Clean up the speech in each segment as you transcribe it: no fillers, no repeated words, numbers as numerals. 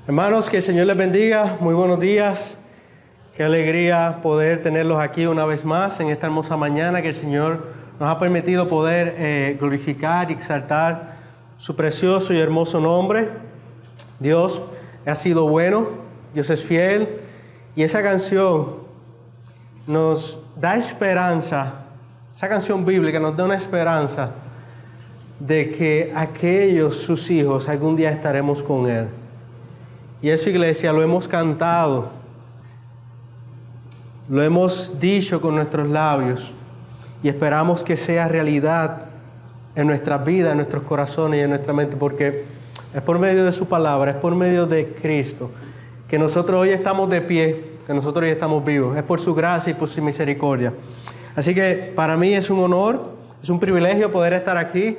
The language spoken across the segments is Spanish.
Hermanos, que el Señor les bendiga. Muy buenos días. Qué alegría poder tenerlos aquí una vez más en esta hermosa mañana que el Señor nos ha permitido poder glorificar y exaltar su precioso y hermoso nombre. Dios ha sido bueno, Dios es fiel, y esa canción nos da esperanza, esa canción bíblica nos da una esperanza de que aquellos, sus hijos, algún día estaremos con Él. Y eso, iglesia, lo hemos cantado, lo hemos dicho con nuestros labios y esperamos que sea realidad en nuestras vidas, en nuestros corazones y en nuestra mente, porque es por medio de su palabra, es por medio de Cristo que nosotros hoy estamos de pie, que nosotros hoy estamos vivos. Es por su gracia y por su misericordia. Así que para mí es un honor, es un privilegio poder estar aquí,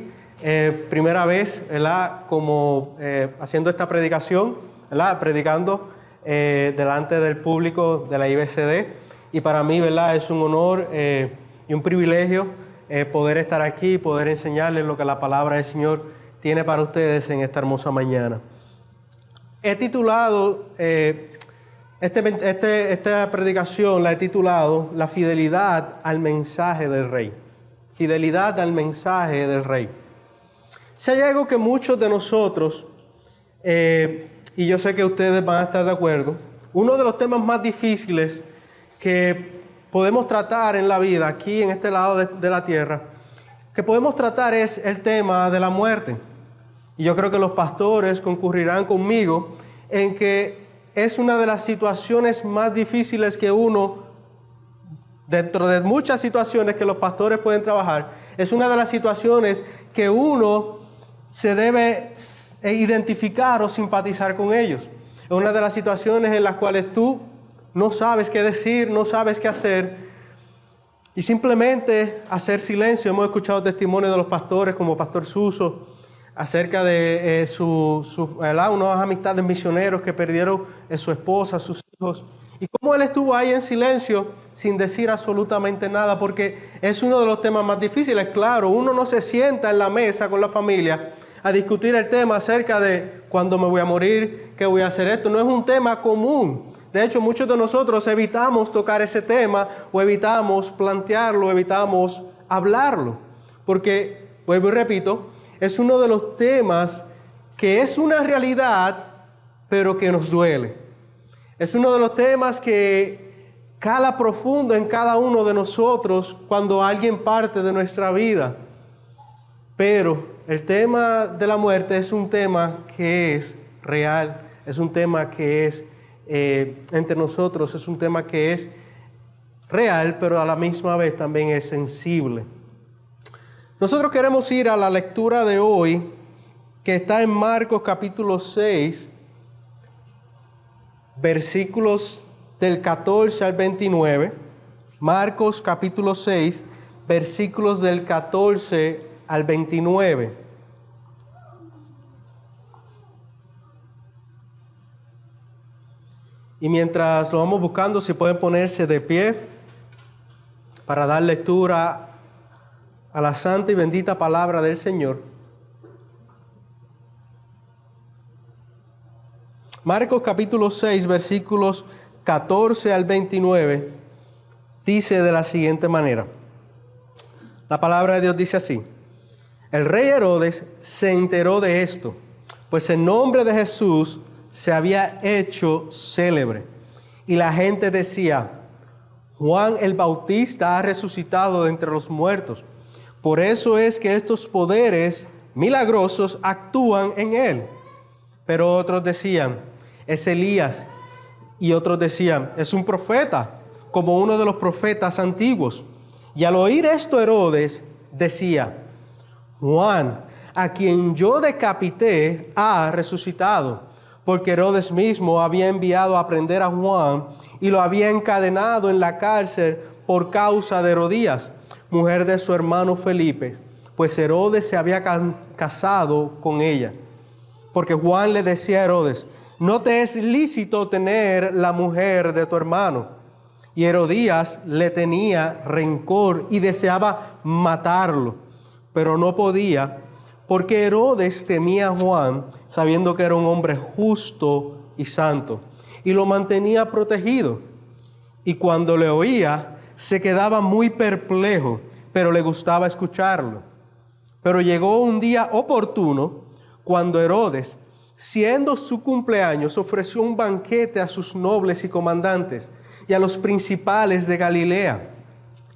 primera vez, ¿verdad? Como haciendo esta predicación, ¿verdad? Predicando delante del público de la IBCD, y para mí, ¿verdad? Es un honor y un privilegio poder estar aquí y poder enseñarles lo que la palabra del Señor tiene para ustedes en esta hermosa mañana. He titulado esta predicación, la he titulado La fidelidad al mensaje del Rey. Fidelidad al mensaje del Rey. Si hay algo que muchos de nosotros, y yo sé que ustedes van a estar de acuerdo, uno de los temas más difíciles que podemos tratar en la vida, aquí en este lado de la tierra, que podemos tratar es el tema de la muerte. Y yo creo que los pastores concurrirán conmigo en que es una de las situaciones más difíciles que uno, dentro de muchas situaciones que los pastores pueden trabajar, es una de las situaciones que uno se debe identificar o simpatizar con ellos. Es una de las situaciones en las cuales tú no sabes qué decir, no sabes qué hacer, y simplemente hacer silencio. Hemos escuchado testimonios de los pastores, como Pastor Suso, acerca de unas amistades misioneros que perdieron su esposa, sus hijos, y cómo él estuvo ahí en silencio sin decir absolutamente nada, porque es uno de los temas más difíciles. Claro, uno no se sienta en la mesa con la familia a discutir el tema acerca de cuándo me voy a morir, qué voy a hacer. Esto no es un tema común. De hecho, muchos de nosotros evitamos tocar ese tema, o evitamos plantearlo, evitamos hablarlo, porque, vuelvo y repito, es uno de los temas que es una realidad, pero que nos duele. Es uno de los temas que cala profundo en cada uno de nosotros cuando alguien parte de nuestra vida. Pero el tema de la muerte es un tema que es real, es un tema que es entre nosotros, es un tema que es real, pero a la misma vez también es sensible. Nosotros queremos ir a la lectura de hoy, que está en Marcos capítulo 6, versículos del 14 al 29. Marcos capítulo 6, versículos del 14 al 29. Y mientras lo vamos buscando, si pueden ponerse de pie para dar lectura a la santa y bendita palabra del Señor. Marcos capítulo 6, versículos 14 al 29, dice de la siguiente manera. La palabra de Dios dice así: El rey Herodes se enteró de esto, pues el nombre de Jesús se había hecho célebre, y la gente decía: Juan el Bautista ha resucitado de entre los muertos. Por eso es que estos poderes milagrosos actúan en él. Pero otros decían: es Elías. Y otros decían: es un profeta, como uno de los profetas antiguos. Y al oír esto, Herodes decía: Juan, a quien yo decapité, ha resucitado. Porque Herodes mismo había enviado a prender a Juan y lo había encadenado en la cárcel por causa de Herodías, mujer de su hermano Felipe, pues Herodes se había casado con ella. Porque Juan le decía a Herodes: no te es lícito tener la mujer de tu hermano. Y Herodías le tenía rencor y deseaba matarlo, pero no podía, porque Herodes temía a Juan, sabiendo que era un hombre justo y santo, y lo mantenía protegido. Y cuando le oía, se quedaba muy perplejo, pero le gustaba escucharlo. Pero llegó un día oportuno, cuando Herodes, siendo su cumpleaños, ofreció un banquete a sus nobles y comandantes y a los principales de Galilea.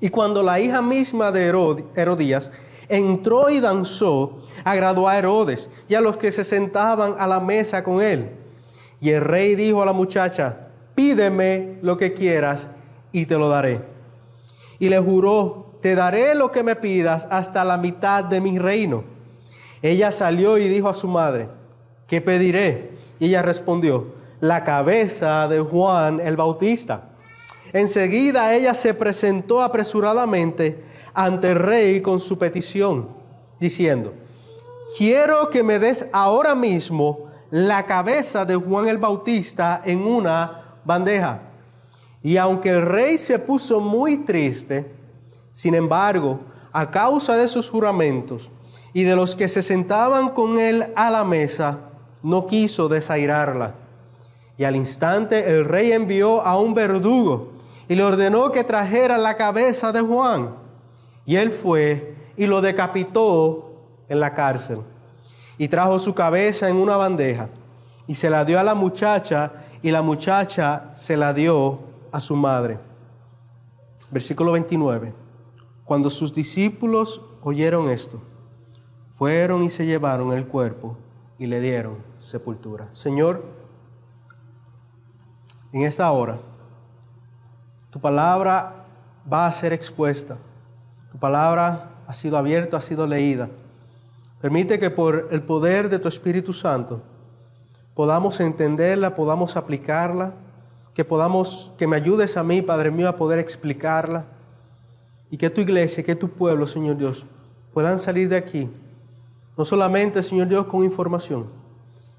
Y cuando la hija misma de Herodías entró y danzó, agradó a Herodes y a los que se sentaban a la mesa con él. Y el rey dijo a la muchacha: pídeme lo que quieras y te lo daré. Y le juró: te daré lo que me pidas hasta la mitad de mi reino. Ella salió y dijo a su madre: ¿qué pediré? Y ella respondió: la cabeza de Juan el Bautista. Enseguida ella se presentó apresuradamente ante el rey con su petición, diciendo: quiero que me des ahora mismo la cabeza de Juan el Bautista en una bandeja. Y aunque el rey se puso muy triste, sin embargo, a causa de sus juramentos y de los que se sentaban con él a la mesa, no quiso desairarla. Y al instante el rey envió a un verdugo y le ordenó que trajera la cabeza de Juan. Y él fue y lo decapitó en la cárcel. Y trajo su cabeza en una bandeja y se la dio a la muchacha, y la muchacha se la dio a su madre. Versículo 29. Cuando sus discípulos oyeron esto, fueron y se llevaron el cuerpo y le dieron sepultura. Señor, en esta hora, tu palabra va a ser expuesta. Tu palabra ha sido abierta, ha sido leída. Permite que por el poder de tu Espíritu Santo podamos entenderla, podamos aplicarla, que me ayudes a mí, Padre mío, a poder explicarla, y que tu iglesia, que tu pueblo, Señor Dios, puedan salir de aquí, no solamente, Señor Dios, con información,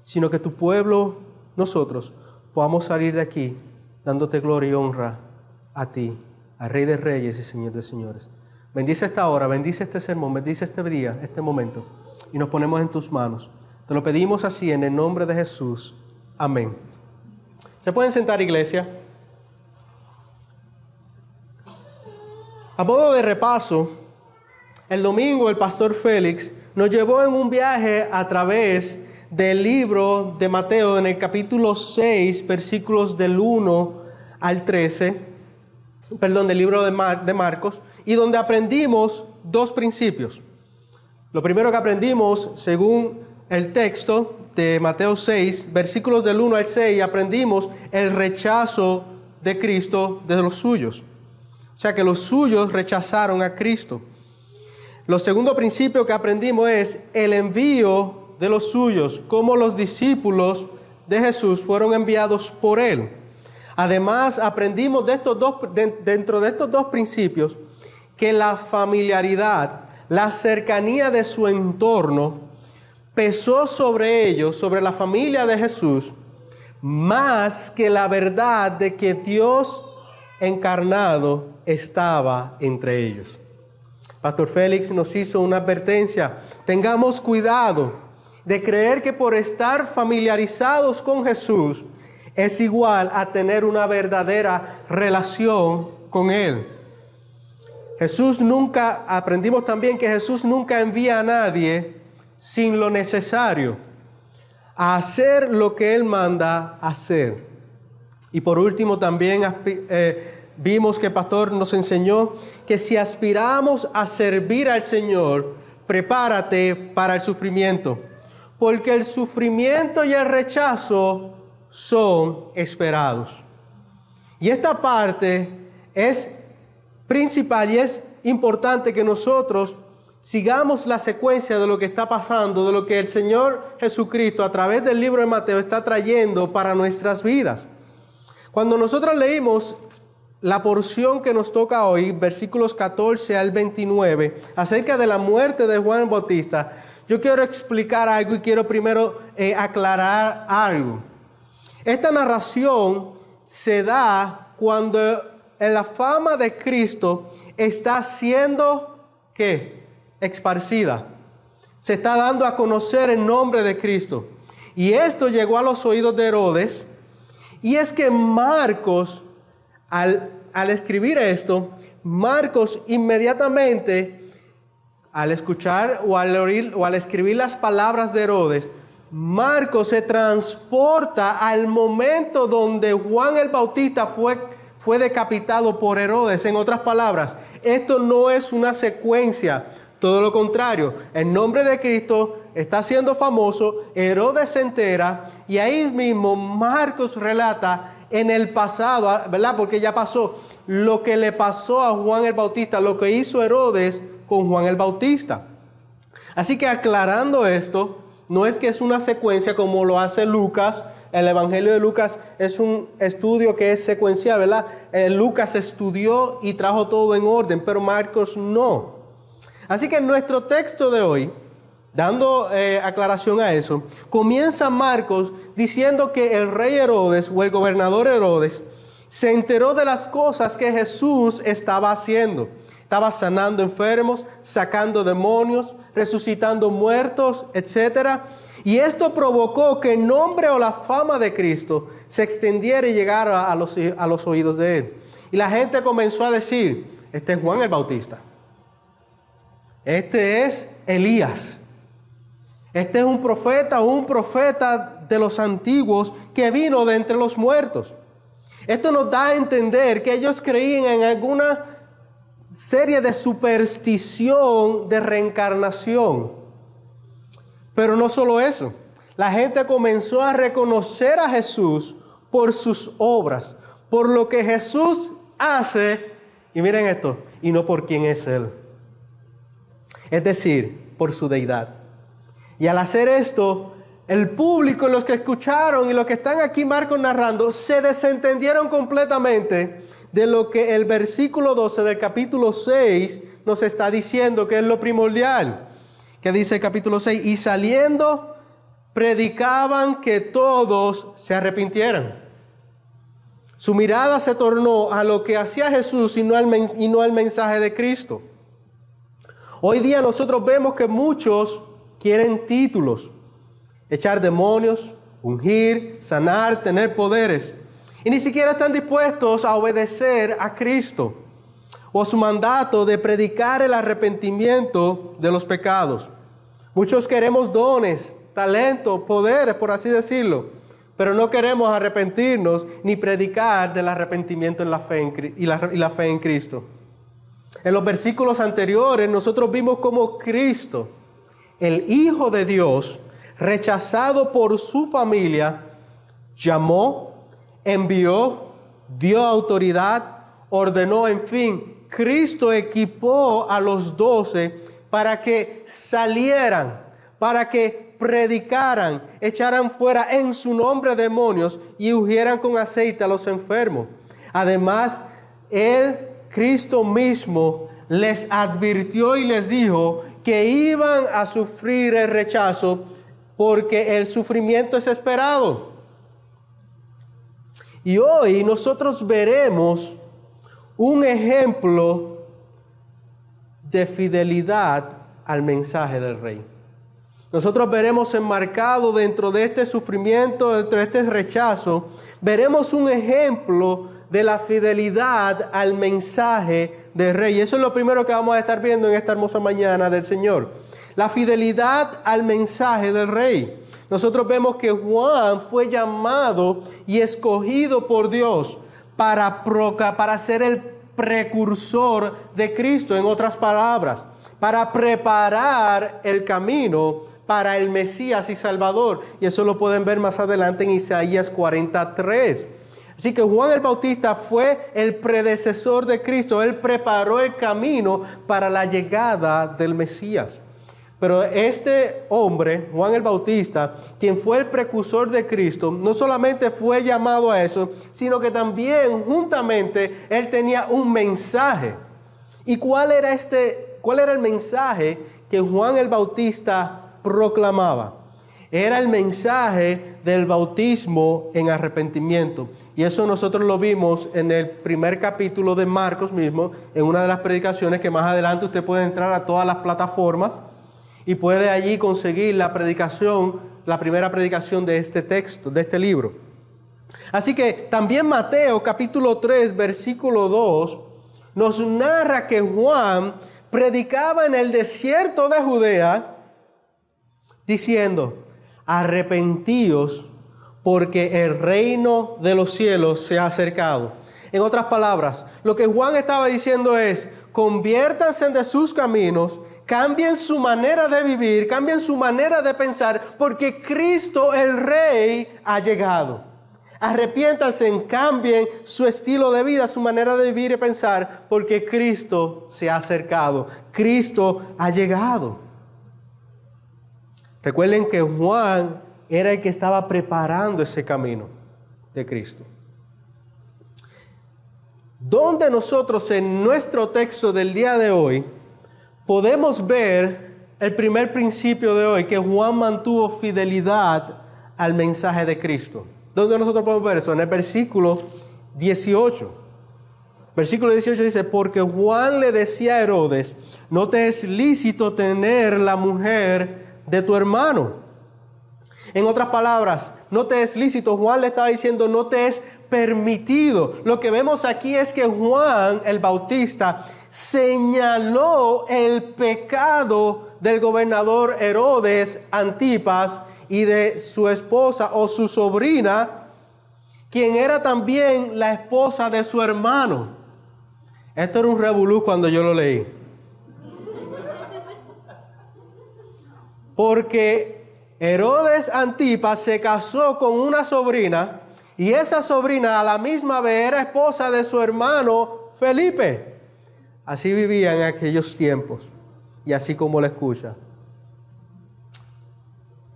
sino que tu pueblo, nosotros, podamos salir de aquí dándote gloria y honra a ti, al Rey de Reyes y Señor de Señores. Bendice esta hora, bendice este sermón, bendice este día, este momento, y nos ponemos en tus manos. Te lo pedimos así en el nombre de Jesús. Amén. ¿Se pueden sentar, iglesia? A modo de repaso, el domingo el pastor Félix nos llevó en un viaje a través del libro de Mateo en el capítulo 6, versículos del 1 al 13, del libro de Marcos, y donde aprendimos dos principios. Lo primero que aprendimos, según el texto de Mateo 6, versículos del 1 al 6, aprendimos el rechazo de Cristo de los suyos. O sea que los suyos rechazaron a Cristo. Lo segundo principio que aprendimos es el envío de los suyos, cómo los discípulos de Jesús fueron enviados por Él. Además, aprendimos dentro de estos dos principios que la familiaridad, la cercanía de su entorno, pesó sobre ellos, sobre la familia de Jesús, más que la verdad de que Dios encarnado estaba entre ellos. Pastor Félix nos hizo una advertencia: tengamos cuidado de creer que por estar familiarizados con Jesús es igual a tener una verdadera relación con Él. Aprendimos también que Jesús nunca envía a nadie sin lo necesario, a hacer lo que Él manda hacer. Y por último también vimos que el pastor nos enseñó que si aspiramos a servir al Señor, prepárate para el sufrimiento, porque el sufrimiento y el rechazo son esperados. Y esta parte es principal y es importante que nosotros sigamos la secuencia de lo que está pasando, de lo que el Señor Jesucristo a través del libro de Mateo está trayendo para nuestras vidas. Cuando nosotros leímos la porción que nos toca hoy, versículos 14 al 29, acerca de la muerte de Juan el Bautista, yo quiero explicar algo y quiero primero aclarar algo. Esta narración se da cuando la fama de Cristo está siendo, ¿qué? Esparcida. Se está dando a conocer el nombre de Cristo. Y esto llegó a los oídos de Herodes, Y es que Marcos, al escribir esto, Marcos inmediatamente, al escuchar o al oír o al escribir las palabras de Herodes, Marcos se transporta al momento donde Juan el Bautista fue decapitado por Herodes. En otras palabras, esto no es una secuencia, todo lo contrario. El nombre de Cristo está siendo famoso, Herodes se entera y ahí mismo Marcos relata en el pasado, ¿verdad? Porque ya pasó lo que le pasó a Juan el Bautista, lo que hizo Herodes con Juan el Bautista. Así que aclarando esto, no es que es una secuencia como lo hace Lucas. El Evangelio de Lucas es un estudio que es secuencial, ¿verdad? Lucas estudió y trajo todo en orden, pero Marcos no. Así que en nuestro texto de hoy, dando aclaración a eso, comienza Marcos diciendo que el rey Herodes o el gobernador Herodes se enteró de las cosas que Jesús estaba haciendo. Estaba sanando enfermos, sacando demonios, resucitando muertos, etc. Y esto provocó que el nombre o la fama de Cristo se extendiera y llegara a los oídos de él. Y la gente comenzó a decir, este es Juan el Bautista. Este es Elías. Este es un profeta de los antiguos que vino de entre los muertos. Esto nos da a entender que ellos creían en alguna serie de superstición de reencarnación. Pero no solo eso. La gente comenzó a reconocer a Jesús por sus obras, por lo que Jesús hace, y miren esto, y no por quién es Él. Es decir, por su deidad. Y al hacer esto, el público, los que escucharon y los que están aquí Marcos narrando, se desentendieron completamente de lo que el versículo 12 del capítulo 6 nos está diciendo que es lo primordial. Que dice el capítulo 6, y saliendo predicaban que todos se arrepintieran. Su mirada se tornó a lo que hacía Jesús y no al mensaje de Cristo. Hoy día nosotros vemos que muchos quieren títulos, echar demonios, ungir, sanar, tener poderes. Y ni siquiera están dispuestos a obedecer a Cristo o a su mandato de predicar el arrepentimiento de los pecados. Muchos queremos dones, talentos, poderes, por así decirlo, pero no queremos arrepentirnos ni predicar del arrepentimiento en la fe y la fe en Cristo. En los versículos anteriores nosotros vimos cómo Cristo, el Hijo de Dios, rechazado por su familia, llamó, envió, dio autoridad, ordenó, en fin, Cristo equipó a los 12 para que salieran, para que predicaran, echaran fuera en su nombre demonios y ungieran con aceite a los enfermos. Además, Cristo mismo les advirtió y les dijo que iban a sufrir el rechazo porque el sufrimiento es esperado. Y hoy nosotros veremos un ejemplo de fidelidad al mensaje del Rey. Nosotros veremos enmarcado dentro de este sufrimiento, dentro de este rechazo, veremos un ejemplo de la fidelidad al mensaje del Rey. Y eso es lo primero que vamos a estar viendo en esta hermosa mañana del Señor. La fidelidad al mensaje del Rey. Nosotros vemos que Juan fue llamado y escogido por Dios para ser el precursor de Cristo, en otras palabras, para preparar el camino para el Mesías y Salvador. Y eso lo pueden ver más adelante en Isaías 43. Así que Juan el Bautista fue el predecesor de Cristo. Él preparó el camino para la llegada del Mesías. Pero este hombre, Juan el Bautista, quien fue el precursor de Cristo, no solamente fue llamado a eso, sino que también juntamente él tenía un mensaje. ¿Y cuál era el mensaje que Juan el Bautista proclamaba? Era el mensaje del bautismo en arrepentimiento. Y eso nosotros lo vimos en el primer capítulo de Marcos mismo, en una de las predicaciones que más adelante usted puede entrar a todas las plataformas y puede allí conseguir la primera predicación de este texto, de este libro. Así que también Mateo capítulo 3 versículo 2 nos narra que Juan predicaba en el desierto de Judea diciendo: arrepentíos porque el reino de los cielos se ha acercado. En otras palabras, lo que Juan estaba diciendo es: conviértanse de sus caminos, cambien su manera de vivir, cambien su manera de pensar, porque Cristo el Rey ha llegado. Arrepiéntanse, cambien su estilo de vida, su manera de vivir y pensar, porque Cristo se ha acercado, Cristo ha llegado. Recuerden que Juan era el que estaba preparando ese camino de Cristo. Donde nosotros en nuestro texto del día de hoy podemos ver el primer principio de hoy, que Juan mantuvo fidelidad al mensaje de Cristo. ¿Dónde nosotros podemos ver eso? En el versículo 18. Versículo 18 dice: porque Juan le decía a Herodes: no te es lícito tener la mujer de tu hermano. En otras palabras, no te es lícito. Juan le estaba diciendo: no te es permitido. Lo que vemos aquí es que Juan el Bautista señaló el pecado del gobernador Herodes Antipas y de su esposa o su sobrina, quien era también la esposa de su hermano. Esto era un revolú cuando yo lo leí. Porque Herodes Antipas se casó con una sobrina, y esa sobrina a la misma vez era esposa de su hermano Felipe. Así vivían en aquellos tiempos, y así como lo escucha.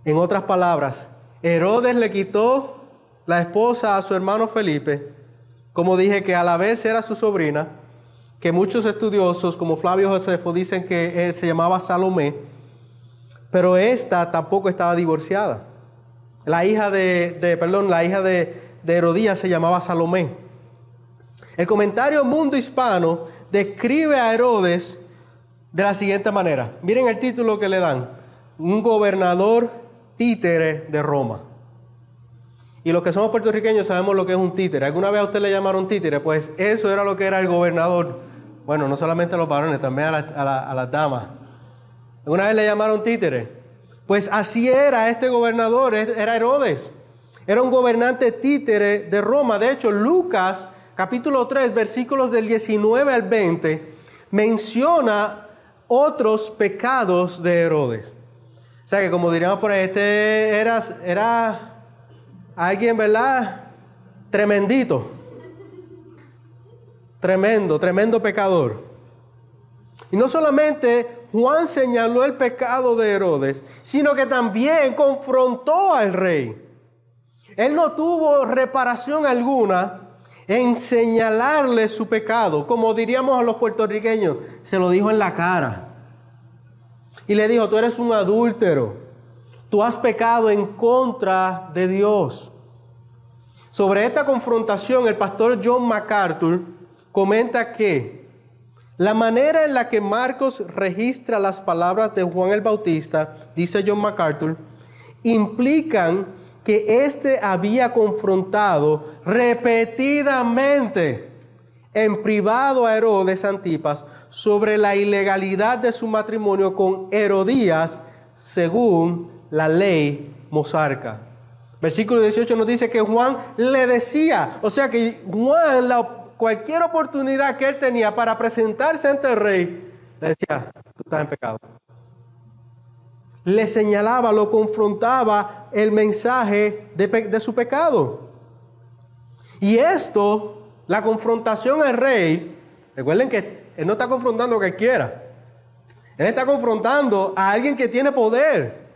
En otras palabras, Herodes le quitó la esposa a su hermano Felipe, como dije, que a la vez era su sobrina, que muchos estudiosos como Flavio Josefo dicen que se llamaba Salomé, pero esta tampoco estaba divorciada. La hija de Herodías se llamaba Salomé. El comentario Mundo Hispano describe a Herodes de la siguiente manera. Miren el título que le dan: un gobernador títere de Roma. Y los que somos puertorriqueños sabemos lo que es un títere. ¿Alguna vez a usted le llamaron títere? Pues eso era lo que era el gobernador. Bueno, no solamente a los varones, también a las damas. ¿Alguna vez le llamaron títere? Pues así era este gobernador, era Herodes. Era un gobernante títere de Roma. De hecho, Lucas, capítulo 3, versículos del 19 al 20, menciona otros pecados de Herodes. O sea que, como diríamos por ahí, este era alguien, ¿verdad? Tremendito. Tremendo pecador. Y no solamente Juan señaló el pecado de Herodes, sino que también confrontó al rey. Él no tuvo reparación alguna en señalarle su pecado. Como diríamos a los puertorriqueños, se lo dijo en la cara. Y le dijo: tú eres un adúltero, tú has pecado en contra de Dios. Sobre esta confrontación, el pastor John MacArthur comenta que la manera en la que Marcos registra las palabras de Juan el Bautista, dice John MacArthur, implican que éste había confrontado repetidamente en privado a Herodes Antipas sobre la ilegalidad de su matrimonio con Herodías según la ley mosaica. Versículo 18 nos dice que Juan le decía, o sea que Juan, cualquier oportunidad que él tenía para presentarse ante el rey, le decía: tú estás en pecado. Le señalaba, lo confrontaba el mensaje de su pecado. Y esto, la confrontación al rey, recuerden que él no está confrontando a cualquiera. Él está confrontando a alguien que tiene poder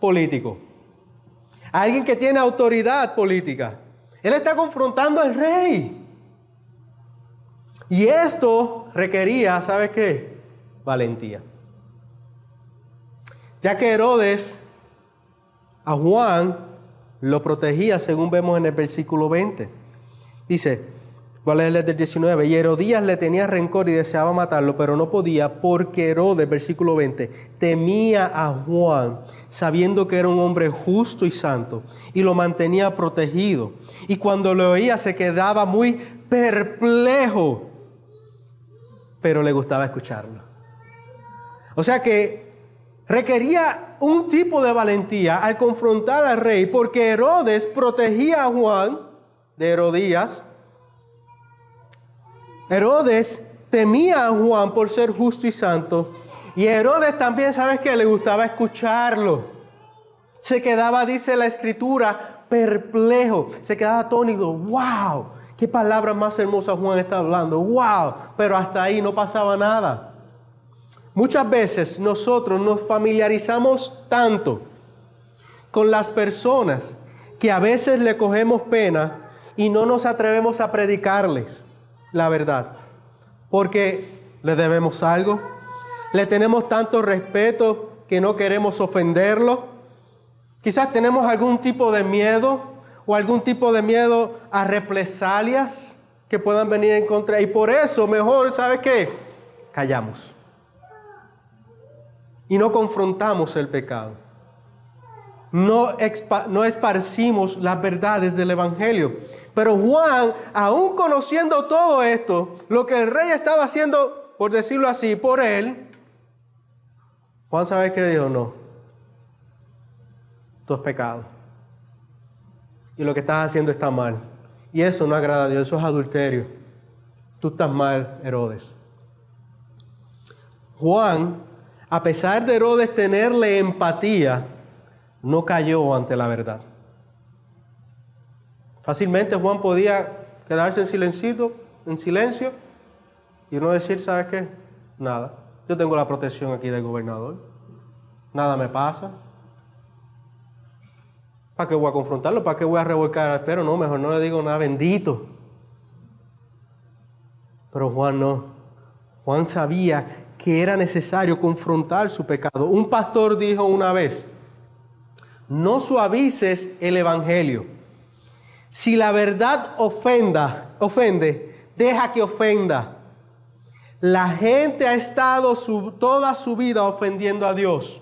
político, a alguien que tiene autoridad política. Él está confrontando al rey. Y esto requería, ¿sabe qué? Valentía. Ya que Herodes a Juan lo protegía, según vemos en el versículo 20. Dice: Voy a leer desde el 19. Y Herodías le tenía rencor y deseaba matarlo, pero no podía porque Herodes, versículo 20, temía a Juan, sabiendo que era un hombre justo y santo, y lo mantenía protegido. Y cuando lo oía se quedaba muy perplejo, pero le gustaba escucharlo. O sea que requería un tipo de valentía al confrontar al rey, porque Herodes protegía a Juan de Herodías. Herodes temía a Juan por ser justo y santo. Y Herodes también, ¿sabes qué? Le gustaba escucharlo. Se quedaba, dice la Escritura, perplejo. Se quedaba atónito. ¡Wow! ¡Qué palabra más hermosa Juan está hablando! ¡Wow! Pero hasta ahí no pasaba nada. Muchas veces nosotros nos familiarizamos tanto con las personas que a veces le cogemos pena y no nos atrevemos a predicarles la verdad, porque le debemos algo, le tenemos tanto respeto que no queremos ofenderlo. Quizás tenemos algún tipo de miedo o algún tipo de miedo a represalias que puedan venir en contra, y por eso mejor, ¿sabes qué? Callamos y no confrontamos el pecado. No esparcimos las verdades del Evangelio. Pero Juan, aún conociendo todo esto, lo que el rey estaba haciendo, por decirlo así, por él, Juan, ¿sabe qué dijo? No, esto es pecado. Y lo que estás haciendo está mal. Y eso no agrada a Dios, eso es adulterio. Tú estás mal, Herodes. Juan, a pesar de Herodes tenerle empatía, no cayó ante la verdad. Fácilmente Juan podía quedarse en silencio y no decir, ¿sabes qué? Nada. Yo tengo la protección aquí del gobernador. Nada me pasa. ¿Para qué voy a confrontarlo? ¿Para qué voy a revolcar al perro? No, mejor no le digo nada, bendito. Pero Juan no. Juan sabía que era necesario confrontar su pecado. Un pastor dijo una vez, no suavices el evangelio. Si la verdad ofende, deja que ofenda. La gente ha estado toda su vida ofendiendo a Dios.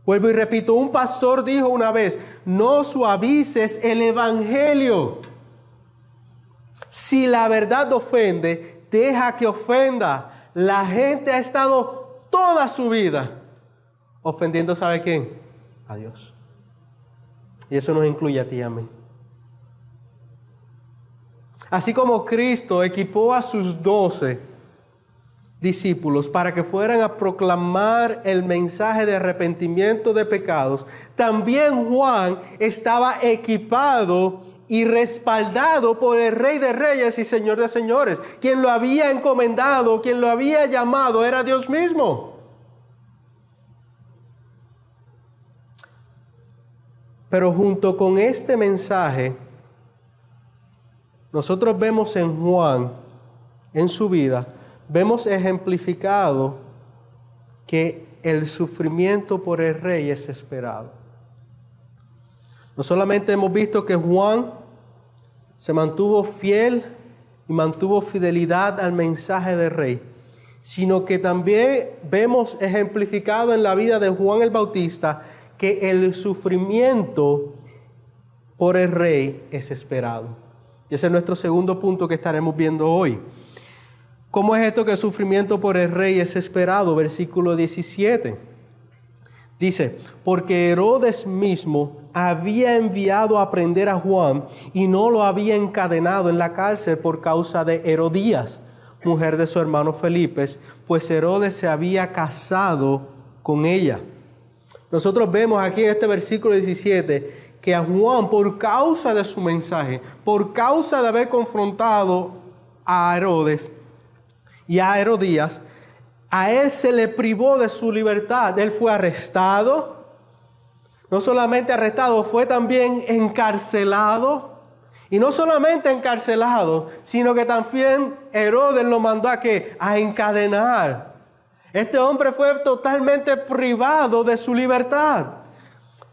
Vuelvo y repito, un pastor dijo una vez, no suavices el evangelio. Si la verdad ofende, deja que ofenda. La gente ha estado toda su vida ofendiendo, ¿sabe quién? A Dios. Y eso nos incluye a ti y a mí. Así como Cristo equipó a sus 12 discípulos para que fueran a proclamar el mensaje de arrepentimiento de pecados, también Juan estaba equipado y respaldado por el Rey de Reyes y Señor de Señores. Quien lo había encomendado, quien lo había llamado, era Dios mismo. Pero junto con este mensaje, nosotros vemos en Juan, en su vida, vemos ejemplificado que el sufrimiento por el rey es esperado. No solamente hemos visto que Juan se mantuvo fiel y mantuvo fidelidad al mensaje del rey, sino que también vemos ejemplificado en la vida de Juan el Bautista que el sufrimiento por el rey es esperado. Y ese es nuestro segundo punto que estaremos viendo hoy. ¿Cómo es esto que el sufrimiento por el rey es esperado? Versículo 17. Dice, porque Herodes mismo había enviado a prender a Juan y no lo había encadenado en la cárcel por causa de Herodías, mujer de su hermano Felipe, pues Herodes se había casado con ella. Nosotros vemos aquí en este versículo 17 que a Juan, por causa de su mensaje, por causa de haber confrontado a Herodes y a Herodías, a él se le privó de su libertad. Él fue arrestado, no solamente arrestado, fue también encarcelado. Y no solamente encarcelado, sino que también Herodes lo mandó a ¿qué? A encadenar. Este hombre fue totalmente privado de su libertad.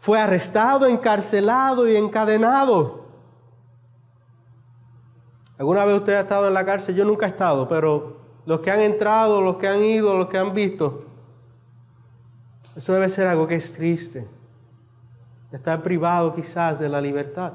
Fue arrestado, encarcelado y encadenado. ¿Alguna vez usted ha estado en la cárcel? Yo nunca he estado, pero los que han entrado, los que han ido, los que han visto, eso debe ser algo que es triste. Estar privado quizás de la libertad.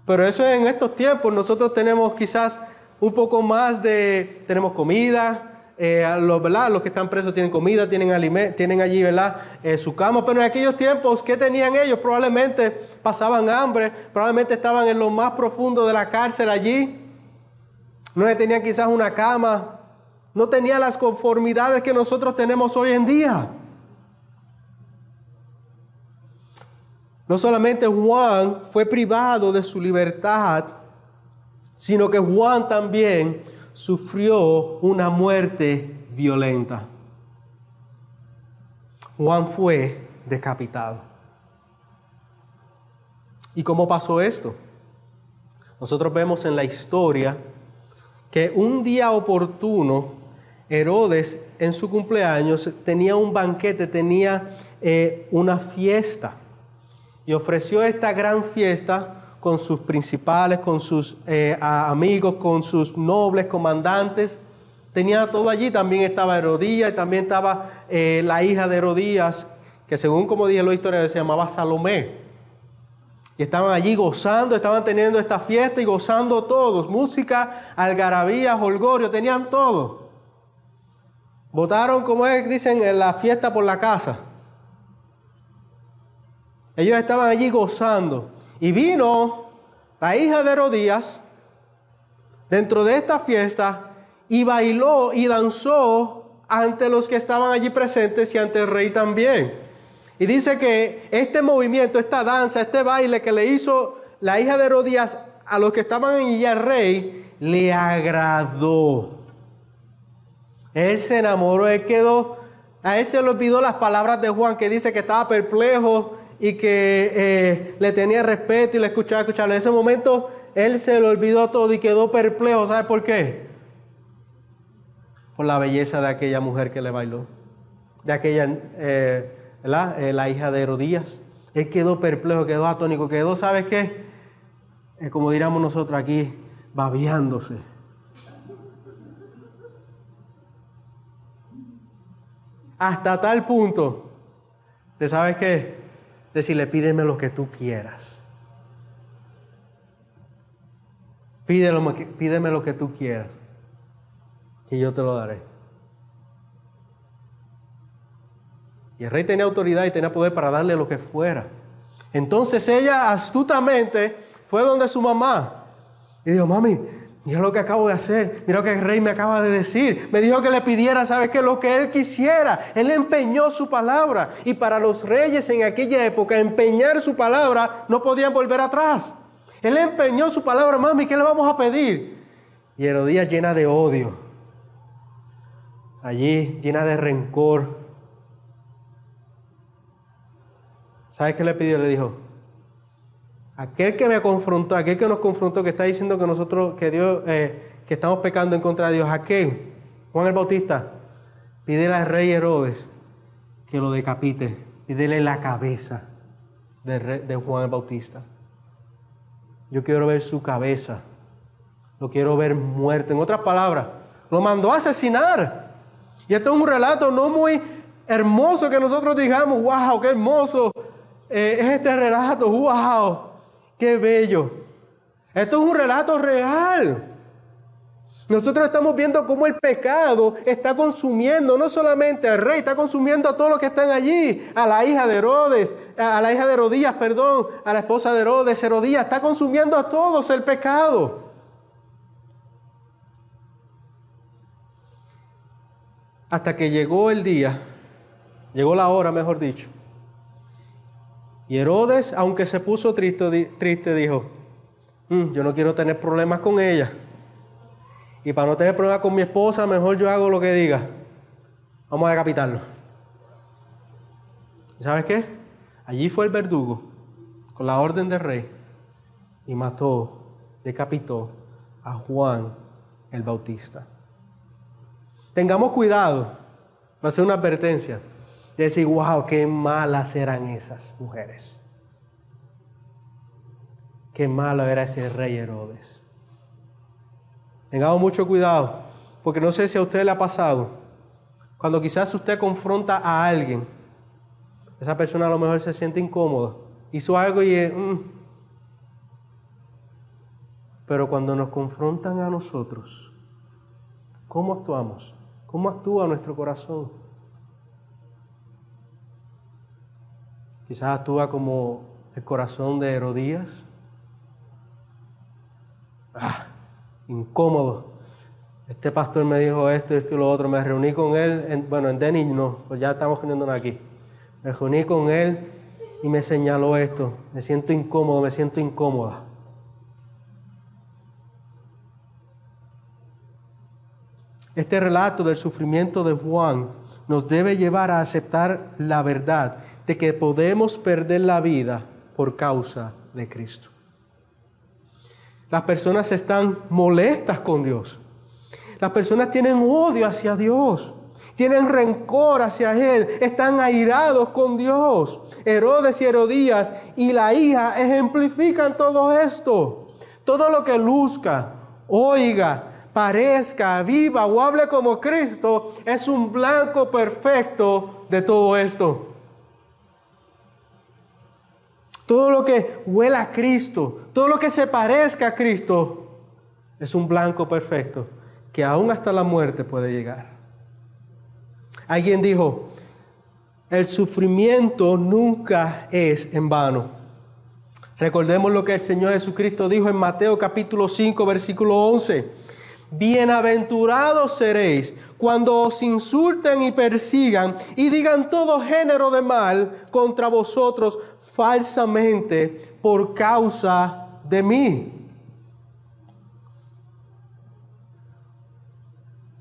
Pero eso en estos tiempos nosotros tenemos quizás un poco más tenemos comida, los que están presos tienen comida, tienen allí, ¿verdad? Su cama, pero en aquellos tiempos, ¿qué tenían ellos? Probablemente pasaban hambre, probablemente estaban en lo más profundo de la cárcel allí, no tenían quizás una cama, no tenían las conformidades que nosotros tenemos hoy en día. No solamente Juan fue privado de su libertad, sino que Juan también sufrió una muerte violenta. Juan fue decapitado. ¿Y cómo pasó esto? Nosotros vemos en la historia que un día oportuno, Herodes en su cumpleaños tenía un banquete, tenía una fiesta. Y ofreció esta gran fiesta con sus principales, con sus amigos, con sus nobles, comandantes. Tenía todo allí. También estaba Herodías, también estaba la hija de Herodías, que según como dije la historia se llamaba Salomé. Y estaban allí gozando, estaban teniendo esta fiesta y gozando todos. Música, algarabía, jolgorio, tenían todo. Votaron, como dicen, en la fiesta por la casa. Ellos estaban allí gozando. Y vino la hija de Herodías dentro de esta fiesta y bailó y danzó ante los que estaban allí presentes y ante el rey también. Y dice que este movimiento, esta danza, este baile que le hizo la hija de Herodías a los que estaban allí al rey, le agradó. Él se enamoró, a él se le olvidó las palabras de Juan que dice que estaba perplejo y que le tenía respeto y le escuchaba. En ese momento él se le olvidó todo y quedó perplejo. ¿Sabe por qué? Por la belleza de aquella mujer que le bailó, de aquella, la hija de Herodías. Él quedó perplejo, quedó atónico, quedó, ¿sabes qué? Como diríamos nosotros aquí, babeándose. Hasta tal punto de, ¿sabes qué? Decirle, pídeme lo que tú quieras. Pídeme lo que tú quieras, que yo te lo daré. Y el rey tenía autoridad y tenía poder para darle lo que fuera. Entonces ella astutamente fue donde su mamá y dijo, mami, mira lo que acabo de hacer, mira lo que el rey me acaba de decir. Me dijo que le pidiera, ¿sabes qué? Lo que él quisiera. Él empeñó su palabra. Y para los reyes en aquella época, empeñar su palabra no podían volver atrás. Él empeñó su palabra, mami, ¿qué le vamos a pedir? Y Herodías, llena de odio, allí llena de rencor, ¿sabes qué le pidió? Le dijo, aquel que me confrontó, aquel que nos confrontó, que está diciendo que nosotros, que Dios, que estamos pecando en contra de Dios, aquel, Juan el Bautista, pídele al rey Herodes que lo decapite, pídele la cabeza de Juan el Bautista. Yo quiero ver su cabeza, lo quiero ver muerto. En otras palabras, lo mandó a asesinar. Y esto es un relato no muy hermoso que nosotros digamos, wow, qué hermoso es este relato, wow, qué bello. Esto es un relato real. Nosotros estamos viendo cómo el pecado está consumiendo no solamente al rey, está consumiendo a todos los que están allí, a la hija de Herodes, a la hija de Herodías, perdón, a la esposa de Herodes, Herodías, está consumiendo a todos el pecado. Hasta que llegó el día, llegó la hora, mejor dicho. Y Herodes, aunque se puso triste, dijo, yo no quiero tener problemas con ella. Y para no tener problemas con mi esposa, mejor yo hago lo que diga. Vamos a decapitarlo. ¿Y sabes qué? Allí fue el verdugo, con la orden del rey, y decapitó a Juan el Bautista. Tengamos cuidado, va a ser una advertencia, de decir, wow, qué malas eran esas mujeres. Qué malo era ese rey Herodes. Tengamos mucho cuidado, porque no sé si a usted le ha pasado, cuando quizás usted confronta a alguien, esa persona a lo mejor se siente incómoda, hizo algo y pero cuando nos confrontan a nosotros, ¿cómo actuamos? ¿Cómo actúa nuestro corazón? Quizás actúa como el corazón de Herodías. Incómodo. Este pastor me dijo esto y lo otro. Me reuní con él, en Denis no, pues ya estamos reuniéndonos aquí. Me reuní con él y me señaló esto. Me siento incómodo, me siento incómoda. Este relato del sufrimiento de Juan nos debe llevar a aceptar la verdad de que podemos perder la vida por causa de Cristo. Las personas están molestas con Dios. Las personas tienen odio hacia Dios. Tienen rencor hacia Él. Están airados con Dios. Herodes y Herodías y la hija ejemplifican todo esto. Todo lo que luzca, oiga, parezca, viva o hable como Cristo es un blanco perfecto de todo esto. Todo lo que huela a Cristo, todo lo que se parezca a Cristo, es un blanco perfecto que aún hasta la muerte puede llegar. Alguien dijo, el sufrimiento nunca es en vano. Recordemos lo que el Señor Jesucristo dijo en Mateo capítulo 5, versículo 11. Bienaventurados seréis cuando os insulten y persigan y digan todo género de mal contra vosotros falsamente por causa de mí.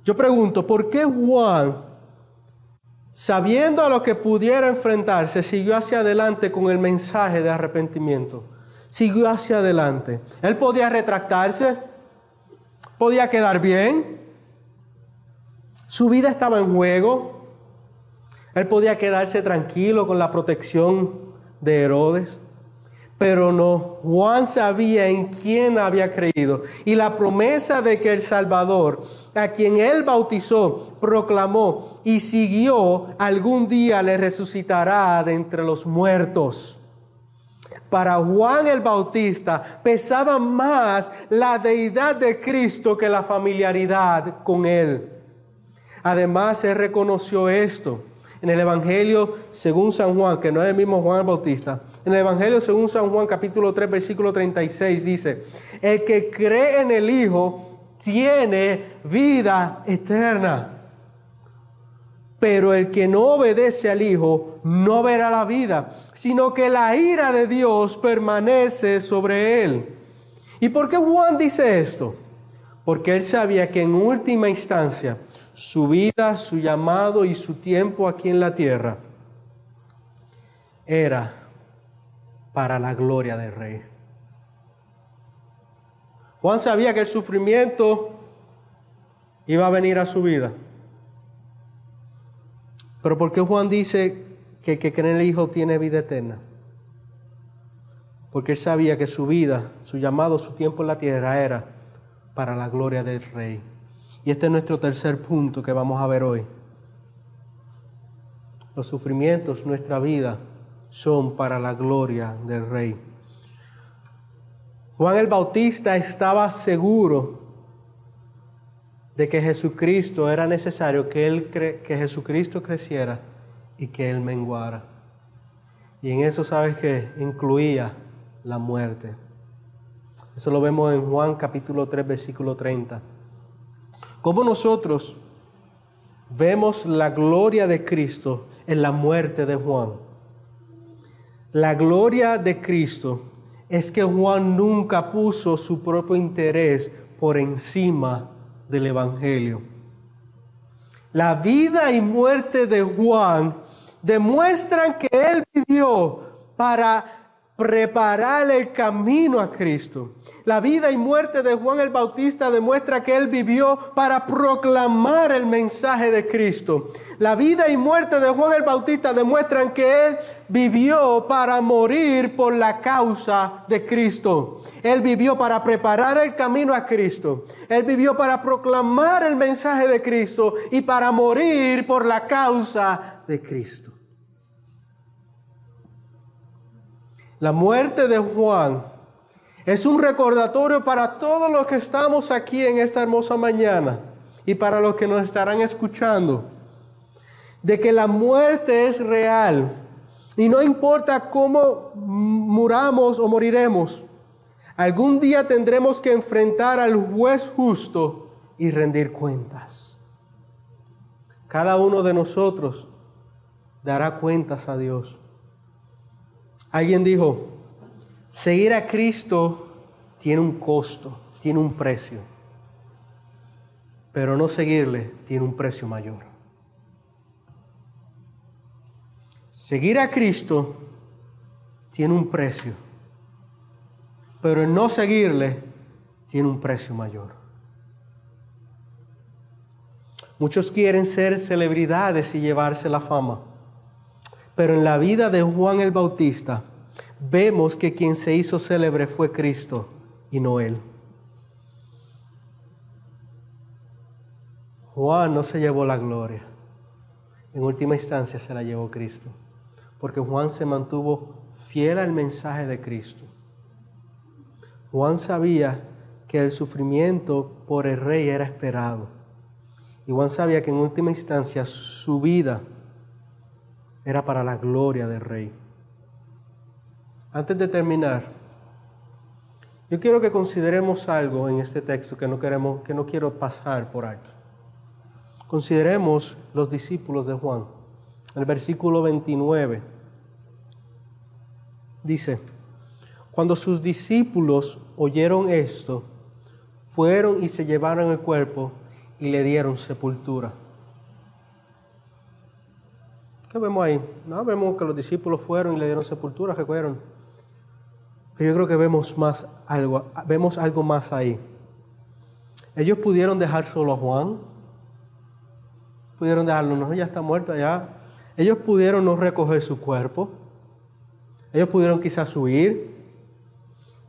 Yo pregunto, ¿por qué Juan, sabiendo a lo que pudiera enfrentarse, siguió hacia adelante con el mensaje de arrepentimiento? Siguió hacia adelante. Él podía retractarse. ¿Podía quedar bien? Su vida estaba en juego. Él podía quedarse tranquilo con la protección de Herodes. Pero no, Juan sabía en quién había creído. Y la promesa de que el Salvador, a quien él bautizó, proclamó y siguió, algún día le resucitará de entre los muertos. Para Juan el Bautista pesaba más la deidad de Cristo que la familiaridad con Él. Además, él reconoció esto en el Evangelio según San Juan, que no es el mismo Juan el Bautista. En el Evangelio según San Juan, capítulo 3, versículo 36, dice, el que cree en el Hijo tiene vida eterna. Pero el que no obedece al Hijo no verá la vida, sino que la ira de Dios permanece sobre él. ¿Y por qué Juan dice esto? Porque él sabía que en última instancia su vida, su llamado y su tiempo aquí en la tierra era para la gloria del Rey. Juan sabía que el sufrimiento iba a venir a su vida. Pero ¿por qué Juan dice que el que cree en el Hijo tiene vida eterna? Porque él sabía que su vida, su llamado, su tiempo en la tierra era para la gloria del Rey. Y este es nuestro tercer punto que vamos a ver hoy. Los sufrimientos, nuestra vida, son para la gloria del Rey. Juan el Bautista estaba seguro de que Jesucristo era necesario que Jesucristo creciera y que Él menguara. Y en eso, ¿sabes qué? Incluía la muerte. Eso lo vemos en Juan capítulo 3, versículo 30. Como nosotros vemos la gloria de Cristo en la muerte de Juan. La gloria de Cristo es que Juan nunca puso su propio interés por encima del Evangelio. La vida y muerte de Juan demuestran que él vivió para preparar el camino a Cristo. La vida y muerte de Juan el Bautista demuestra que él vivió para proclamar el mensaje de Cristo. La vida y muerte de Juan el Bautista demuestran que él vivió para morir por la causa de Cristo. Él vivió para preparar el camino a Cristo. Él vivió para proclamar el mensaje de Cristo y para morir por la causa de Cristo. La muerte de Juan es un recordatorio para todos los que estamos aquí en esta hermosa mañana y para los que nos estarán escuchando, de que la muerte es real y no importa cómo muramos o moriremos, algún día tendremos que enfrentar al juez justo y rendir cuentas. Cada uno de nosotros dará cuentas a Dios. Alguien dijo, seguir a Cristo tiene un costo, tiene un precio, pero no seguirle tiene un precio mayor. Seguir a Cristo tiene un precio, pero el no seguirle tiene un precio mayor. Muchos quieren ser celebridades y llevarse la fama. Pero en la vida de Juan el Bautista vemos que quien se hizo célebre fue Cristo y no él. Juan no se llevó la gloria. En última instancia se la llevó Cristo. Porque Juan se mantuvo fiel al mensaje de Cristo. Juan sabía que el sufrimiento por el rey era esperado. Y Juan sabía que en última instancia su vida era para la gloria del Rey. Antes de terminar, yo quiero que consideremos algo en este texto que no quiero pasar por alto. Consideremos los discípulos de Juan. El versículo 29 dice, cuando sus discípulos oyeron esto, fueron y se llevaron el cuerpo y le dieron sepultura. ¿Qué vemos ahí? No, vemos que los discípulos fueron y le dieron sepultura, recuerdan. Pero yo creo que vemos algo más ahí. Ellos pudieron dejar solo a Juan. Pudieron dejarlo, no, ya está muerto ya. Ellos pudieron no recoger su cuerpo. Ellos pudieron quizás huir,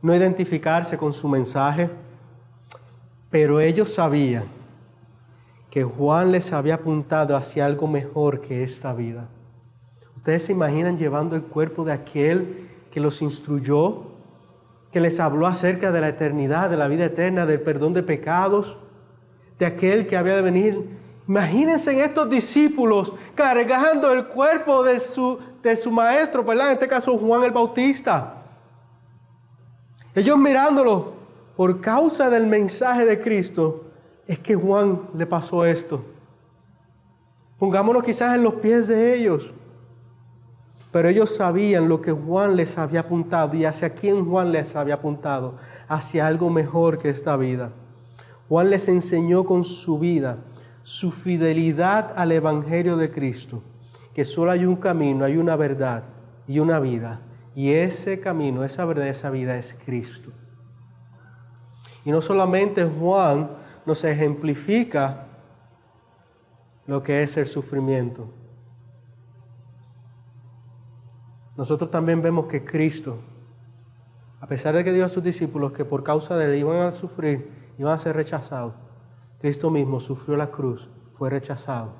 no identificarse con su mensaje. Pero ellos sabían que Juan les había apuntado hacia algo mejor que esta vida. ¿Ustedes se imaginan llevando el cuerpo de aquel que los instruyó, que les habló acerca de la eternidad, de la vida eterna, del perdón de pecados, de aquel que había de venir? Imagínense en estos discípulos cargando el cuerpo de su maestro, ¿verdad? En este caso Juan el Bautista. Ellos mirándolo por causa del mensaje de Cristo. Es que Juan le pasó esto. Pongámonos quizás en los pies de ellos. Pero ellos sabían lo que Juan les había apuntado y hacia quién Juan les había apuntado, hacia algo mejor que esta vida. Juan les enseñó con su vida su fidelidad al Evangelio de Cristo, que solo hay un camino, hay una verdad y una vida. Y ese camino, esa verdad, esa vida es Cristo. Y no solamente Juan nos ejemplifica lo que es el sufrimiento. Nosotros también vemos que Cristo, a pesar de que dijo a sus discípulos que por causa de él iban a sufrir, iban a ser rechazados, Cristo mismo sufrió la cruz, fue rechazado.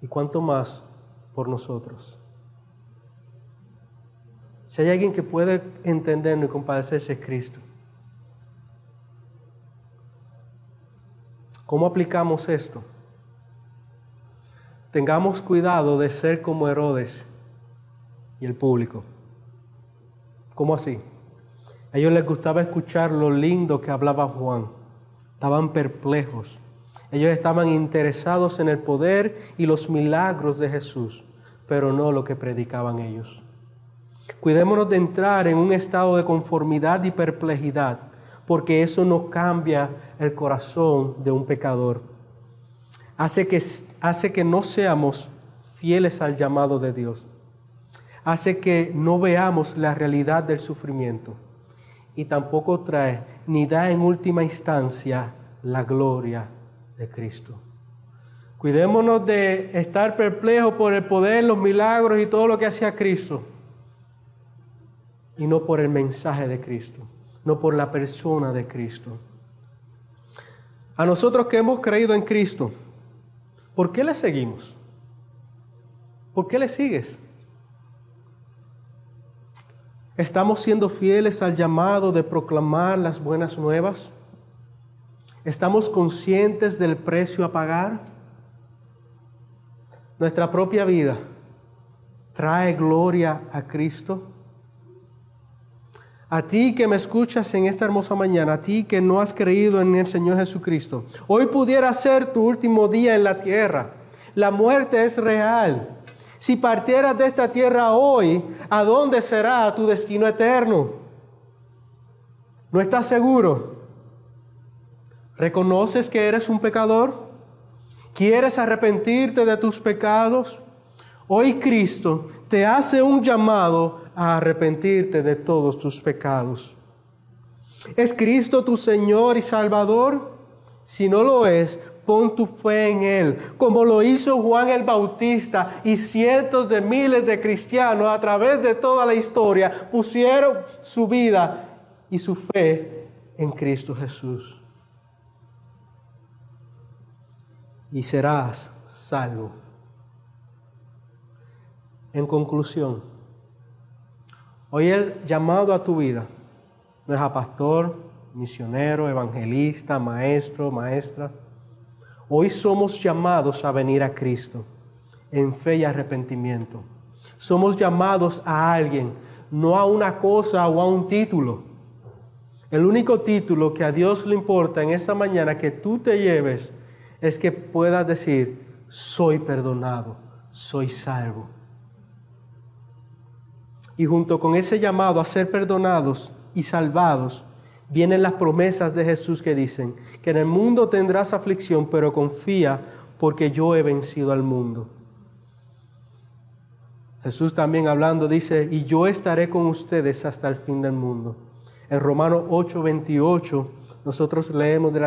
¿Y cuánto más por nosotros? Si hay alguien que puede entendernos y compadecerse, es Cristo. ¿Cómo aplicamos esto? Tengamos cuidado de ser como Herodes y el público. ¿Cómo así? A ellos les gustaba escuchar lo lindo que hablaba Juan. Estaban perplejos. Ellos estaban interesados en el poder y los milagros de Jesús, pero no lo que predicaban ellos. Cuidémonos de entrar en un estado de conformidad y perplejidad, porque eso no cambia el corazón de un pecador. Hace que no seamos fieles al llamado de Dios. hace que no veamos la realidad del sufrimiento y tampoco trae ni da en última instancia la gloria de Cristo. Cuidémonos de estar perplejos por el poder, los milagros y todo lo que hacía Cristo, y no por el mensaje de Cristo, no por la persona de Cristo. A nosotros que hemos creído en Cristo, ¿por qué le seguimos? ¿Por qué le sigues? ¿Estamos siendo fieles al llamado de proclamar las buenas nuevas? ¿Estamos conscientes del precio a pagar? ¿Nuestra propia vida trae gloria a Cristo? A ti que me escuchas en esta hermosa mañana, a ti que no has creído en el Señor Jesucristo, hoy pudiera ser tu último día en la tierra. La muerte es real. Si partieras de esta tierra hoy, ¿a dónde será tu destino eterno? ¿No estás seguro? ¿Reconoces que eres un pecador? ¿Quieres arrepentirte de tus pecados? Hoy Cristo te hace un llamado a arrepentirte de todos tus pecados. ¿Es Cristo tu Señor y Salvador? Si no lo es, pon tu fe en Él, como lo hizo Juan el Bautista y cientos de miles de cristianos a través de toda la historia pusieron su vida y su fe en Cristo Jesús. Y serás salvo. En conclusión, hoy el llamado a tu vida no es a pastor, misionero, evangelista, maestro, maestra. Hoy somos llamados a venir a Cristo en fe y arrepentimiento. Somos llamados a alguien, no a una cosa o a un título. El único título que a Dios le importa en esta mañana que tú te lleves es que puedas decir, soy perdonado, soy salvo. Y junto con ese llamado a ser perdonados y salvados, vienen las promesas de Jesús que dicen que en el mundo tendrás aflicción, pero confía porque yo he vencido al mundo. Jesús también hablando dice, y yo estaré con ustedes hasta el fin del mundo. En Romanos 8:28 nosotros leemos de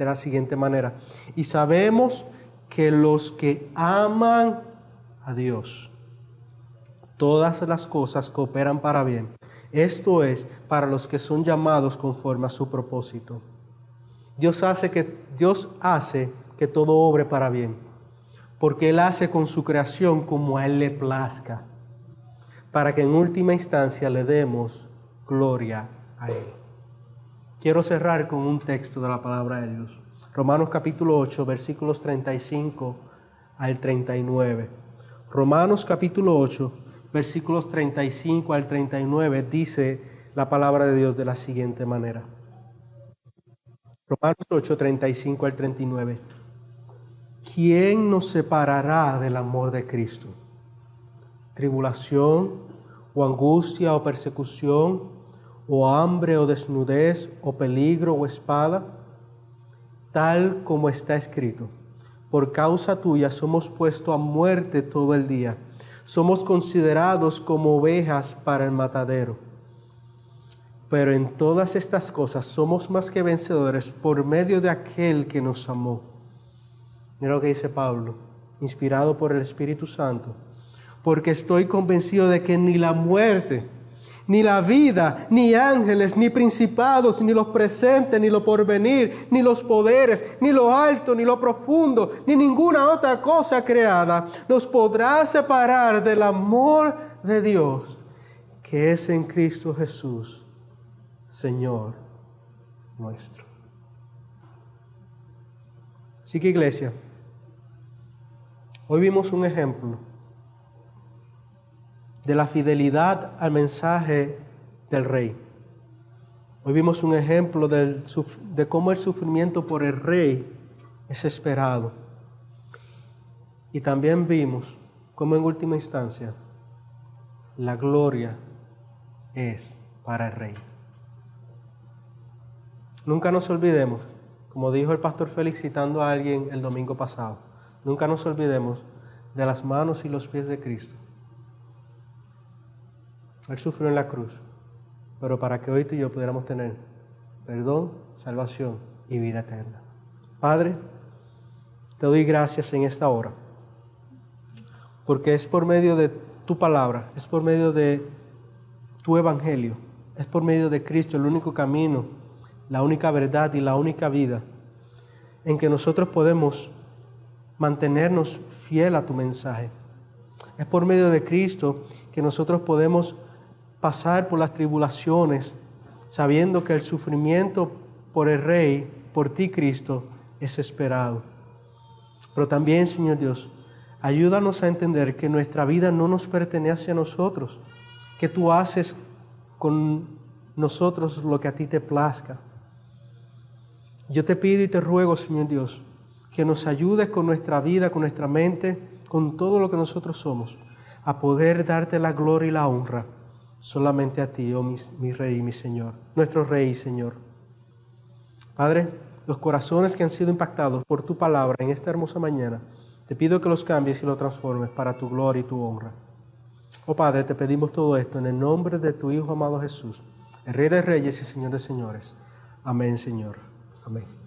la siguiente manera, y sabemos que los que aman a Dios, todas las cosas cooperan para bien. Esto es, para los que son llamados conforme a su propósito. Dios hace que todo obre para bien, porque Él hace con su creación como a Él le plazca, para que en última instancia le demos gloria a Él. Quiero cerrar con un texto de la palabra de Dios. Romanos capítulo 8, versículos 35 al 39. Romanos capítulo 8, versículos 35 al 39, dice la palabra de Dios de la siguiente manera. Romanos 8, 35 al 39. ¿Quién nos separará del amor de Cristo? ¿Tribulación, o angustia, o persecución, o hambre, o desnudez, o peligro, o espada? Tal como está escrito, por causa tuya somos puestos a muerte todo el día. Somos considerados como ovejas para el matadero. Pero en todas estas cosas somos más que vencedores por medio de aquel que nos amó. Mira lo que dice Pablo, inspirado por el Espíritu Santo. Porque estoy convencido de que ni la muerte, ni la vida, ni ángeles, ni principados, ni los presentes, ni lo porvenir, ni los poderes, ni lo alto, ni lo profundo, ni ninguna otra cosa creada nos podrá separar del amor de Dios que es en Cristo Jesús, Señor nuestro. Así que, iglesia, hoy vimos un ejemplo de la fidelidad al mensaje del Rey. Hoy vimos un ejemplo de cómo el sufrimiento por el Rey es esperado. Y también vimos cómo en última instancia la gloria es para el Rey. Nunca nos olvidemos, como dijo el pastor Félix citando a alguien el domingo pasado, nunca nos olvidemos de las manos y los pies de Cristo. Él sufrió en la cruz, pero para que hoy tú y yo pudiéramos tener perdón, salvación y vida eterna. Padre, te doy gracias en esta hora, porque es por medio de tu palabra, es por medio de tu evangelio, es por medio de Cristo el único camino, la única verdad y la única vida en que nosotros podemos mantenernos fiel a tu mensaje. Es por medio de Cristo que nosotros podemos pasar por las tribulaciones, sabiendo que el sufrimiento por el Rey, por ti, Cristo, es esperado. Pero también, Señor Dios, ayúdanos a entender que nuestra vida no nos pertenece a nosotros, que tú haces con nosotros lo que a ti te plazca. Yo te pido y te ruego, Señor Dios, que nos ayudes con nuestra vida, con nuestra mente, con todo lo que nosotros somos, a poder darte la gloria y la honra solamente a ti, oh mi Rey y mi Señor, nuestro Rey y Señor. Padre, los corazones que han sido impactados por tu palabra en esta hermosa mañana, te pido que los cambies y los transformes para tu gloria y tu honra. Oh Padre, te pedimos todo esto en el nombre de tu Hijo amado Jesús, el Rey de Reyes y Señor de Señores. Amén, Señor. Amén.